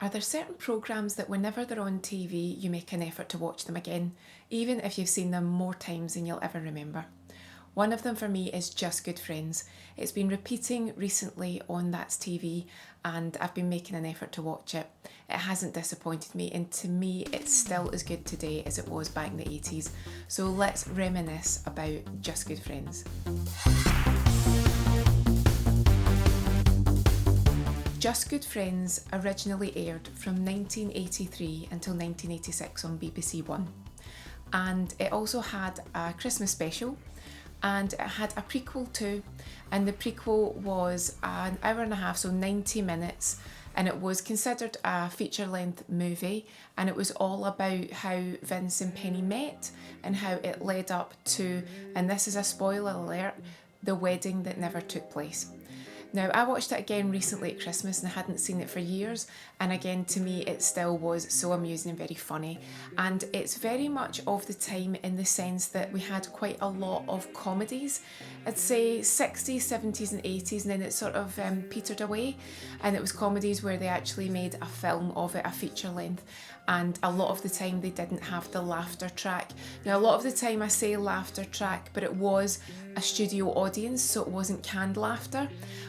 Are there certain programmes that whenever they're on TV, you make an effort to watch them again, even if you've seen them more times than you'll ever remember? One of them for me is Just Good Friends. It's been repeating recently on That's TV and I've been making an effort to watch it. It hasn't disappointed me, and to me it's still as good today as it was back in the 80s. So let's reminisce about Just Good Friends. Just Good Friends originally aired from 1983 until 1986 on BBC One. And it also had a Christmas special, and it had a prequel too. And the prequel was an hour and a half, so 90 minutes. And it was considered a feature-length movie, and it was all about how Vince and Penny met and how it led up to, and this is a spoiler alert, the wedding that never took place. Now, I watched it again recently at Christmas and I hadn't seen it for years, and again to me it still was so amusing and very funny, and it's very much of the time in the sense that we had quite a lot of comedies. I'd say 60s, 70s and 80s, and then it sort of petered away, and it was comedies where they actually made a film of it, a feature length, and a lot of the time they didn't have the laughter track. Now, a lot of the time I say laughter track, but it was a studio audience, so it wasn't canned laughter.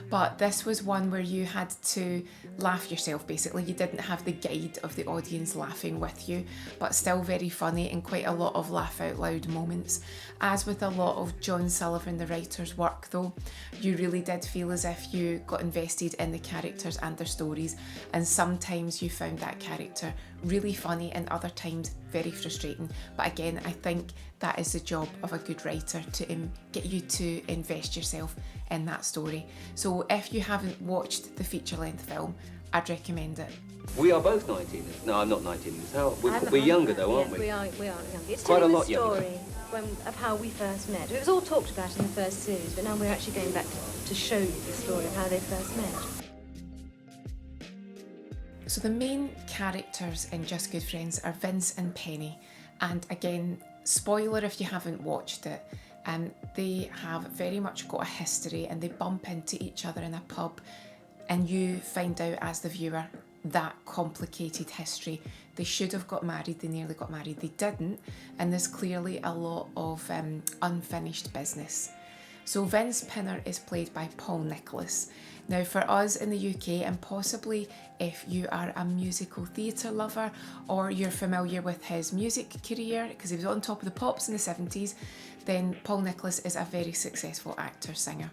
But this was one where you had to laugh yourself, basically. You didn't have the guide of the audience laughing with you, but still very funny and quite a lot of laugh out loud moments. As with a lot of John Sullivan, the writer's work though, you really did feel as if you got invested in the characters and their stories, and sometimes you found that character really funny and other times very frustrating. But again, I think that is the job of a good writer, to get you to invest yourself in that story. So if you haven't watched the feature-length film, I'd recommend it. We are both 19. No, I'm not 19. We're younger though, aren't we? We are younger. It's quite a telling lot the story of how we first met. It was all talked about in the first series, but now we're actually going back to show you the story of how they first met. So the main characters in Just Good Friends are Vince and Penny, and again, spoiler if you haven't watched it, they have very much got a history and they bump into each other in a pub, and you find out as the viewer that complicated history. They should have got married, they nearly got married, they didn't, and there's clearly a lot of unfinished business. So Vince Pinner is played by Paul Nicholas. Now for us in the UK, and possibly if you are a musical theatre lover or you're familiar with his music career, because he was on Top of the Pops in the 70s, then Paul Nicholas is a very successful actor, singer.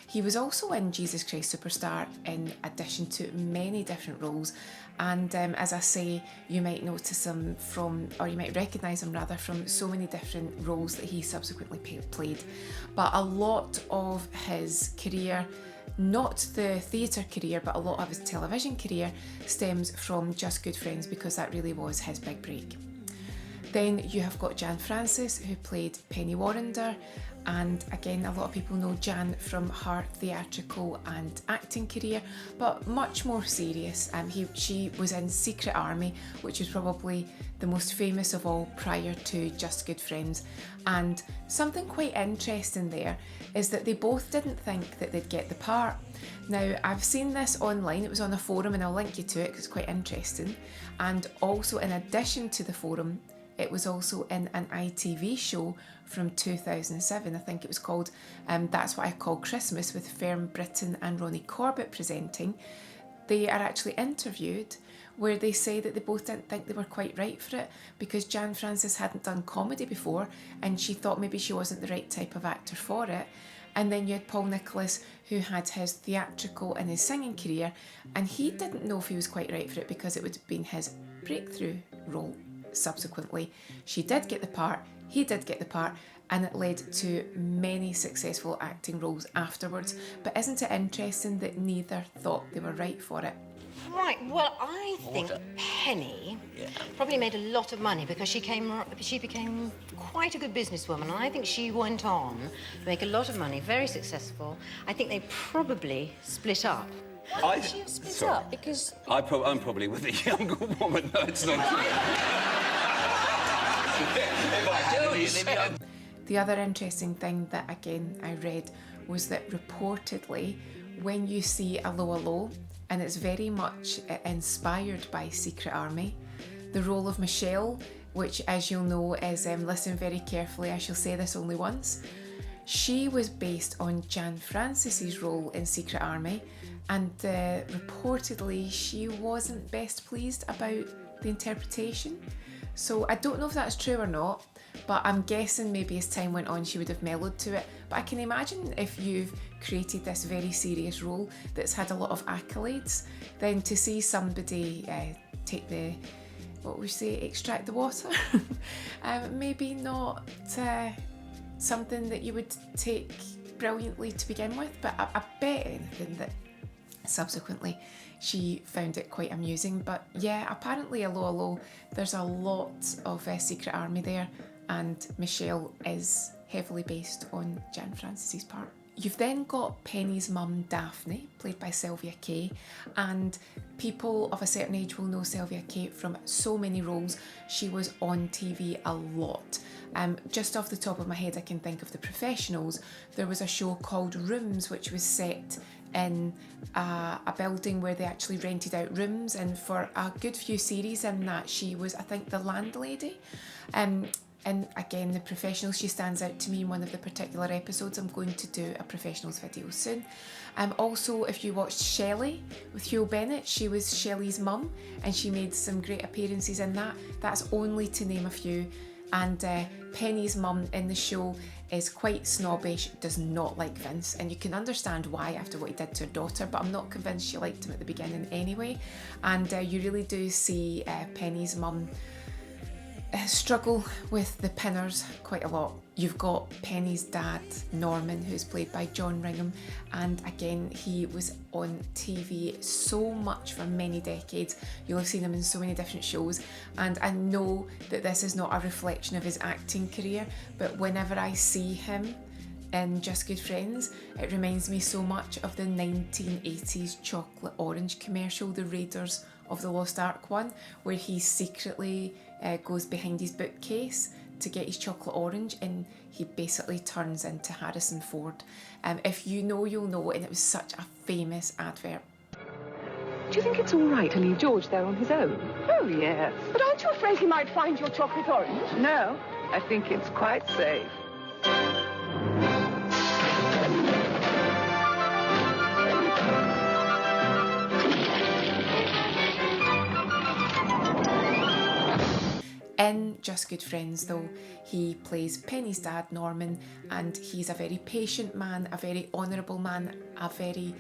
He was also in Jesus Christ Superstar in addition to many different roles, and as I say, you might notice him from, or you might recognise him rather, from so many different roles that he subsequently played. But a lot of his career, not the theatre career, but a lot of his television career stems from Just Good Friends, because that really was his big break. Then you have got Jan Francis, who played Penny Warrender, and again a lot of people know Jan from her theatrical and acting career, but much more serious. She was in Secret Army, which is probably the most famous of all prior to Just Good Friends. And something quite interesting there is that they both didn't think that they'd get the part. Now, I've seen this online, it was on a forum, and I'll link you to it because it's quite interesting. And also, in addition to the forum, it was also in an ITV show from 2007. I think it was called That's What I Call Christmas, with Fern Britton and Ronnie Corbett presenting. They are actually interviewed where they say that they both didn't think they were quite right for it, because Jan Francis hadn't done comedy before and she thought maybe she wasn't the right type of actor for it. And then you had Paul Nicholas, who had his theatrical and his singing career, and he didn't know if he was quite right for it because it would have been his breakthrough role. Subsequently, she did get the part, he did get the part, and it led to many successful acting roles afterwards. But isn't it interesting that neither thought they were right for it? Right, well, I think Penny probably made a lot of money because she became quite a good businesswoman, and I think she went on to make a lot of money, very successful. I think they probably split up. Why did you split up? Because I'm probably with a younger woman. No, it's not true. The other interesting thing that, again, I read was that reportedly, when you see a low, and it's very much inspired by Secret Army. The role of Michelle, which as you'll know is, listen very carefully, I shall say this only once, she was based on Jan Francis's role in Secret Army, and reportedly she wasn't best pleased about the interpretation. So I don't know if that's true or not, but I'm guessing maybe as time went on she would have mellowed to it. But I can imagine if you've created this very serious role that's had a lot of accolades, then to see somebody take the, what we say, extract the water, maybe not something that you would take brilliantly to begin with, but I bet anything that subsequently she found it quite amusing. But yeah, apparently hello, there's a lot of Secret Army there, and Michelle is heavily based on Jan Francis's part. You've then got Penny's mum, Daphne, played by Sylvia Kay, and people of a certain age will know Sylvia Kay from so many roles. She was on TV a lot. Just off the top of my head, I can think of The Professionals. There was a show called Rooms, which was set in a building where they actually rented out rooms, and for a good few series in that, she was, I think, the landlady. And again, The Professionals, she stands out to me in one of the particular episodes. I'm going to do a Professionals video soon. Also, if you watched Shelley with Hugh Bennett, she was Shelley's mum, and she made some great appearances in that. That's only to name a few. And Penny's mum in the show is quite snobbish, does not like Vince, and you can understand why after what he did to her daughter, but I'm not convinced she liked him at the beginning anyway. And you really do see Penny's mum struggle with the pinners quite a lot. You've got Penny's dad, Norman, who's played by John Ringham, and again, he was on TV so much for many decades. You'll have seen him in so many different shows, and I know that this is not a reflection of his acting career, but whenever I see him in Just Good Friends, it reminds me so much of the 1980s chocolate orange commercial, the Raiders of the Lost Ark one, where he secretly goes behind his bookcase to get his chocolate orange, and he basically turns into Harrison Ford. If you know, you'll know, and it was such a famous advert. Do you think it's all right to leave George there on his own? Oh, yes. But aren't you afraid he might find your chocolate orange? No, I think it's quite safe. In Just Good Friends, though, he plays Penny's dad, Norman, and he's a very patient man, a very honourable man, a very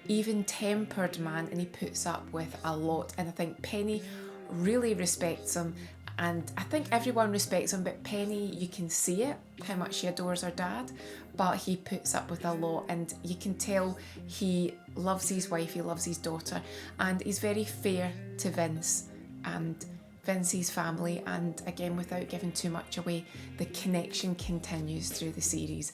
even-tempered man, and he puts up with a lot. And I think Penny really respects him, and I think everyone respects him, but Penny, you can see it, how much she adores her dad, but he puts up with a lot, and you can tell he loves his wife, he loves his daughter, and he's very fair to Vince and Vince's family. And again, without giving too much away, the connection continues through the series.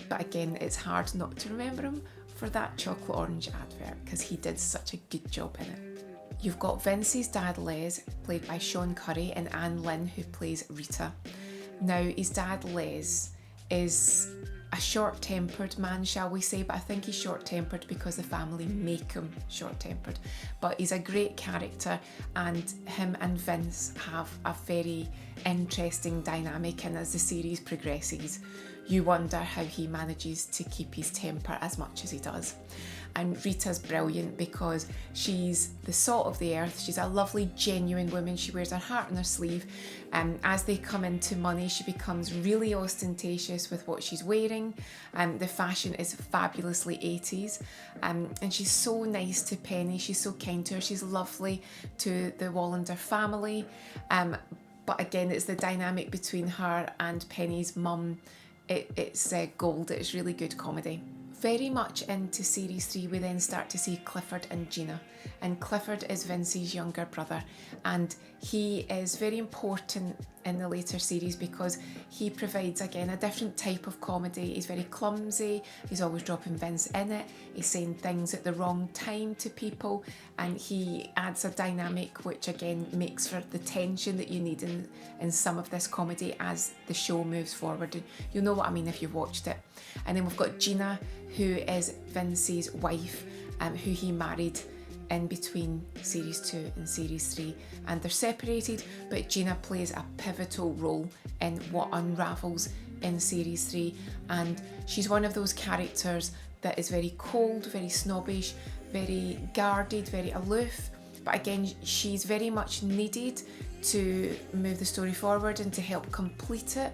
But again, it's hard not to remember him for that chocolate orange advert, because he did such a good job in it. You've got Vince's dad, Les, played by Sean Curry, and Anne Lynn, who plays Rita. Now, his dad, Les, is a short-tempered man, shall we say, but I think he's short-tempered because the family make him short-tempered. But he's a great character, and him and Vince have a very interesting dynamic, and as the series progresses, you wonder how he manages to keep his temper as much as he does. And Rita's brilliant because she's the salt of the earth. She's a lovely, genuine woman. She wears her heart on her sleeve. As they come into money, she becomes really ostentatious with what she's wearing. The fashion is fabulously 80s. And she's so nice to Penny. She's so kind to her. She's lovely to the Wallander family. But again, it's the dynamic between her and Penny's mum. It's gold. It's really good comedy. Very much into series 3, we then start to see Clifford and Gina, and Clifford is Vince's younger brother, and he is very important in the later series because he provides again a different type of comedy. He's very clumsy, he's always dropping Vince in it, he's saying things at the wrong time to people, and he adds a dynamic which again makes for the tension that you need in some of this comedy as the show moves forward. And you'll know what I mean if you've watched it. And then we've got Gina, who is Vince's wife, who he married in between series 2 and series 3, and they're separated, but Gina plays a pivotal role in what unravels in series 3, and she's one of those characters that is very cold, very snobbish, very guarded, very aloof, but again she's very much needed to move the story forward and to help complete it.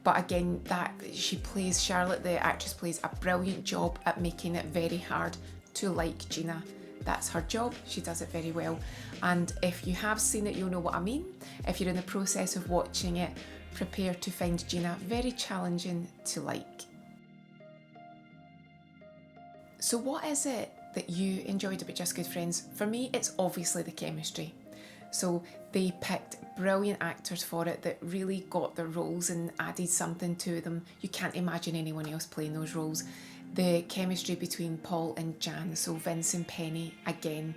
But again, that Charlotte, the actress, plays a brilliant job at making it very hard to like Gina. That's her job, she does it very well. And if you have seen it, you'll know what I mean. If you're in the process of watching it, prepare to find Gina very challenging to like. So what is it that you enjoyed about Just Good Friends? For me, it's obviously the chemistry. So they picked brilliant actors for it that really got their roles and added something to them. You can't imagine anyone else playing those roles. The chemistry between Paul and Jan, so Vince and Penny, again,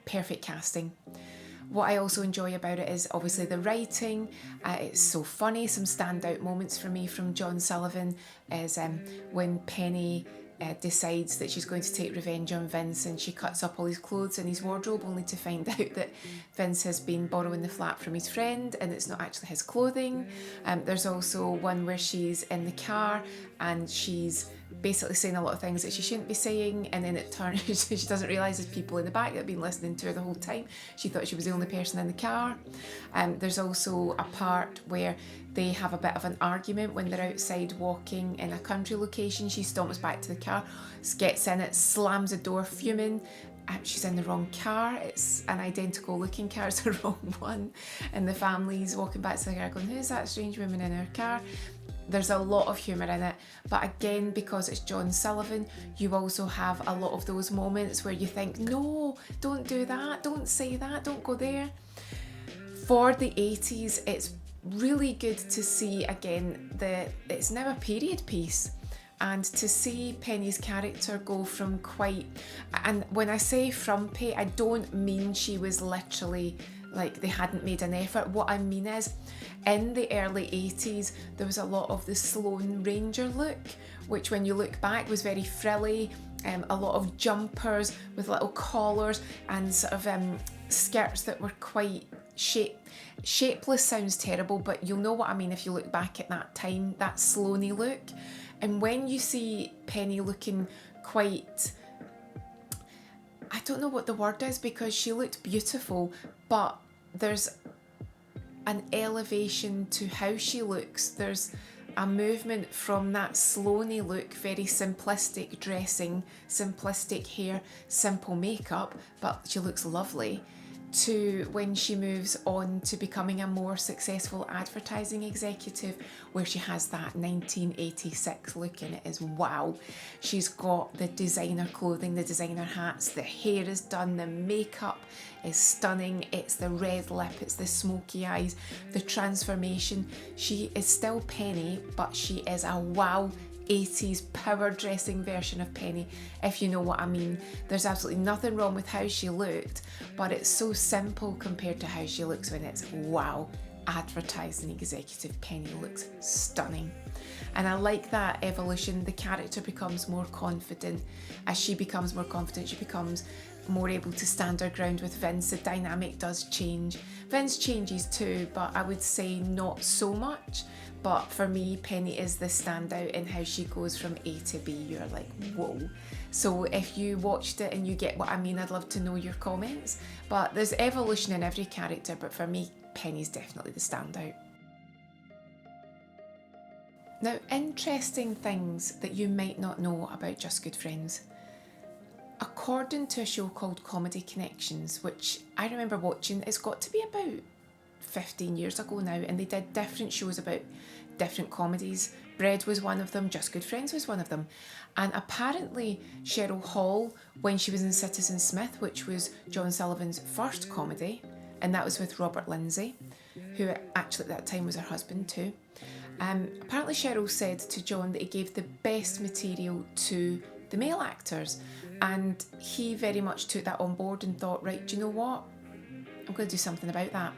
perfect casting. What I also enjoy about it is obviously the writing. It's so funny. Some standout moments for me from John Sullivan is when Penny decides that she's going to take revenge on Vince, and she cuts up all his clothes in his wardrobe only to find out that Vince has been borrowing the flat from his friend and it's not actually his clothing. There's also one where she's in the car and she's basically saying a lot of things that she shouldn't be saying, and then it turns she doesn't realise there's people in the back that have been listening to her the whole time. She thought she was the only person in the car. There's also a part where they have a bit of an argument when they're outside walking in a country location. She stomps back to the car, gets in it, slams the door, fuming. She's in the wrong car. It's an identical looking car, it's the wrong one. And the family's walking back to the car going, who's that strange woman in her car? There's a lot of humour in it, but again, because it's John Sullivan, you also have a lot of those moments where you think, no, don't do that, don't say that, don't go there. For the 80s, it's really good to see, again, it's now a period piece, and to see Penny's character go from quite, and when I say frumpy, I don't mean she was literally like they hadn't made an effort. What I mean is, in the early 80s, there was a lot of the Sloane Ranger look, which when you look back was very frilly, a lot of jumpers with little collars and sort of skirts that were quite shapeless sounds terrible, but you'll know what I mean if you look back at that time, that Sloaney look. And when you see Penny looking quite, I don't know what the word is, because she looked beautiful, but there's an elevation to how she looks. There's a movement from that Sloaney look, very simplistic dressing, simplistic hair, simple makeup, but she looks lovely, to when she moves on to becoming a more successful advertising executive, where she has that 1986 look, and it is wow. She's got the designer clothing, the designer hats, the hair is done, the makeup is stunning, it's the red lip, it's the smoky eyes, the transformation. She is still Penny, but she is a wow 80s power dressing version of Penny, if you know what I mean. There's absolutely nothing wrong with how she looked, but it's so simple compared to how she looks when it's wow, advertising executive Penny looks stunning. And I like that evolution. The character becomes more confident. As she becomes more confident, she becomes more able to stand her ground with Vince. The dynamic does change. Vince changes too, but I would say not so much. But for me, Penny is the standout in how she goes from A to B. You're like, whoa. So if you watched it and you get what I mean, I'd love to know your comments. But there's evolution in every character, but for me, Penny's definitely the standout. Now, interesting things that you might not know about Just Good Friends. According to a show called Comedy Connections, which I remember watching, it's got to be about 15 years ago now, and they did different shows about different comedies. Bread was one of them, Just Good Friends was one of them. And apparently Cheryl Hall, when she was in Citizen Smith, which was John Sullivan's first comedy, and that was with Robert Lindsay, who actually at that time was her husband too. Apparently Cheryl said to John that he gave the best material to the male actors, and he very much took that on board and thought, right, do you know what? I'm going to do something about that.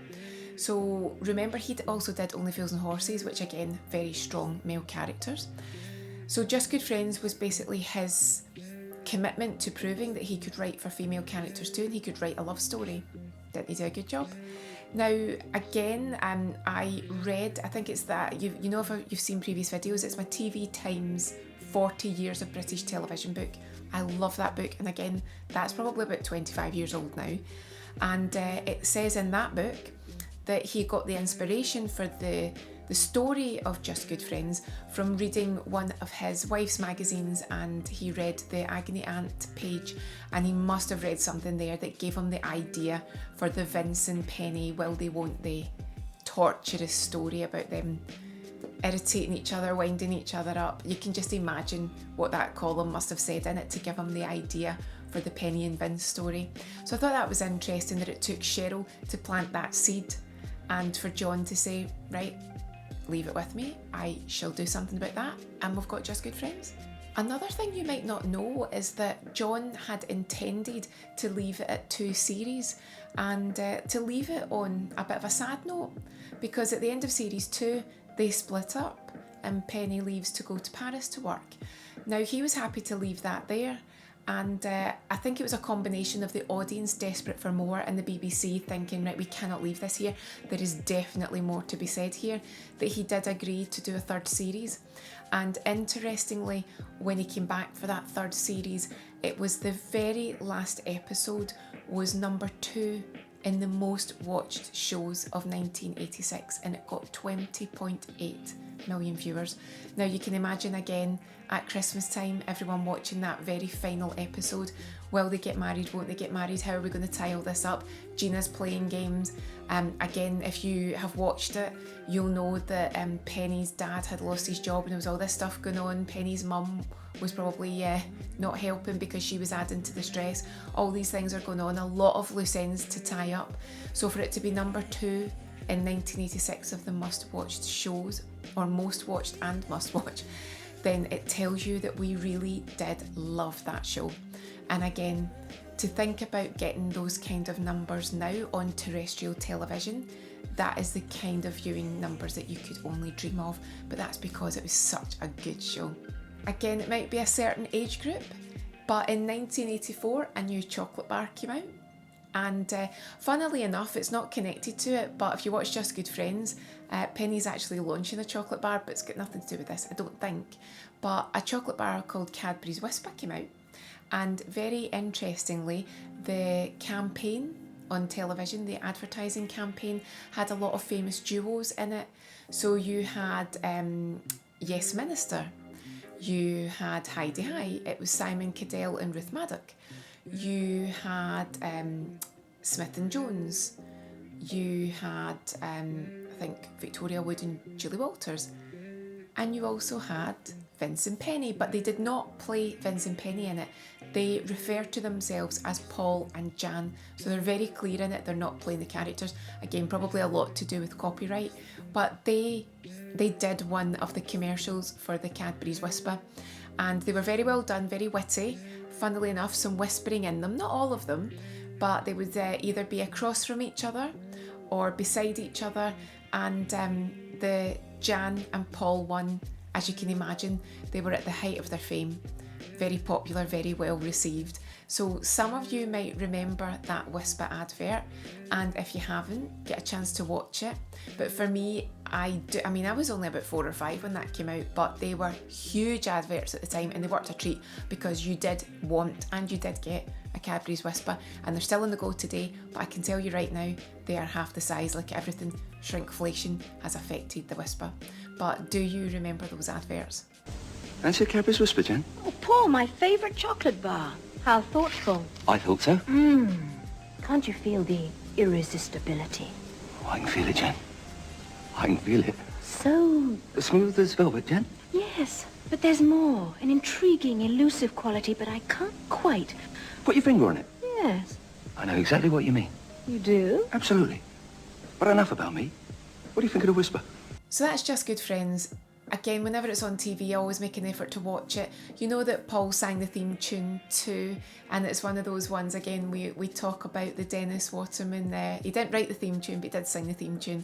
So remember, he also did Only Fools and Horses, which again, very strong male characters. So Just Good Friends was basically his commitment to proving that he could write for female characters too, and he could write a love story. Didn't he do a good job? Now, again, I read, I think it's that, you know, if you've seen previous videos, it's my TV Times 40 Years of British Television book. I love that book, and again, that's probably about 25 years old now. And it says in that book that he got the inspiration for the story of Just Good Friends from reading one of his wife's magazines, and he read the Agony Aunt page, and he must have read something there that gave him the idea for the Vince and Penny will they won't they torturous story about them irritating each other, winding each other up. You can just imagine what that column must have said in it to give him the idea for the Penny and Vince story. So I thought that was interesting that it took Cheryl to plant that seed and for John to say, right, leave it with me, I shall do something about that, and we've got Just Good Friends. Another thing you might not know is that John had intended to leave it at 2 series, and to leave it on a bit of a sad note, because at the end of series 2 they split up and Penny leaves to go to Paris to work. Now, he was happy to leave that there, and I think it was a combination of the audience desperate for more and the BBC thinking, right, we cannot leave this here, there is definitely more to be said here, that he did agree to do a 3rd series. And interestingly, when he came back for that 3rd series, it was the very last episode was number 2 in the most watched shows of 1986, and it got 20.8 million viewers. Now you can imagine again at Christmas time everyone watching that very final episode. Will they get married? Won't they get married? How are we going to tie all this up? Gina's playing games. Again, if you have watched it, you'll know that Penny's dad had lost his job and there was all this stuff going on. Penny's mum was probably not helping because she was adding to the stress. All these things are going on, a lot of loose ends to tie up. So for it to be number 2 in 1986 of the must-watched shows, or most watched and must-watch, then it tells you that we really did love that show. And again, to think about getting those kind of numbers now on terrestrial television, that is the kind of viewing numbers that you could only dream of, but that's because it was such a good show. Again, it might be a certain age group, but in 1984 a new chocolate bar came out, and funnily enough, it's not connected to it, but if you watch Just Good Friends, Penny's actually launching a chocolate bar, but it's got nothing to do with this, I don't think. But a chocolate bar called Cadbury's Whisper came out, and very interestingly, the campaign on television, the advertising campaign, had a lot of famous duos in it. So you had Yes Minister, you had Heidi High, it was Simon Cadell and Ruth Maddock. You had Smith and Jones, you had I think Victoria Wood and Julie Walters, and you also had Vince and Penny, but they did not play Vince and Penny in it. They refer to themselves as Paul and Jan, so they're very clear in it, they're not playing the characters. Again, probably a lot to do with copyright, but they did one of the commercials for the Cadbury's Whisper, and they were very well done, very witty. Funnily enough, some whispering in them, not all of them, but they would either be across from each other or beside each other, and the Jan and Paul one, as you can imagine, they were at the height of their fame. Very popular, very well received. So some of you might remember that Whisper advert, and if you haven't, get a chance to watch it. But for me, I was only about 4 or 5 when that came out, but they were huge adverts at the time, and they worked a treat because you did want and you did get a Cadbury's Whisper, and they're still on the go today, but I can tell you right now, they are half the size. Like everything, shrinkflation has affected the Whisper. But do you remember those adverts? Fancy a Cadbury's Whisper, Jen? Oh, Paul, my favourite chocolate bar. How thoughtful. I thought so. Can't you feel the irresistibility? Oh, I can feel it, Jen. I can feel it. So... Smooth as velvet, Jen? Yes, but there's more. An intriguing, elusive quality, but I can't quite... Put your finger on it. Yes. I know exactly what you mean. You do? Absolutely. But enough about me. What do you think of the Whisper? So that's Just Good Friends. Again, whenever it's on TV, I always make an effort to watch it. You know that Paul sang the theme tune too, and it's one of those ones, again, we talk about the Dennis Waterman. He didn't write the theme tune, but he did sing the theme tune.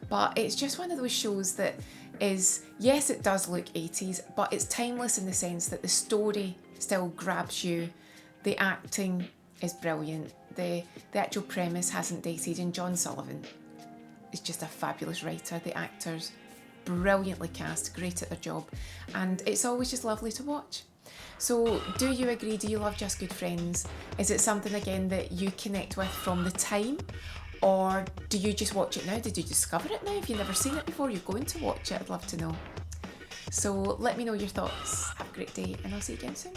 But it's just one of those shows that is, yes, it does look 80s, but it's timeless in the sense that the story still grabs you The acting is brilliant. The actual premise hasn't dated, and John Sullivan is just a fabulous writer. The actors brilliantly cast, great at their job, and it's always just lovely to watch. So do you agree? Do you love Just Good Friends? Is it something again that you connect with from the time, or do you just watch it now? Did you discover it now? If you've never seen it before, you're going to watch it. I'd love to know. So let me know your thoughts. Have a great day, and I'll see you again soon.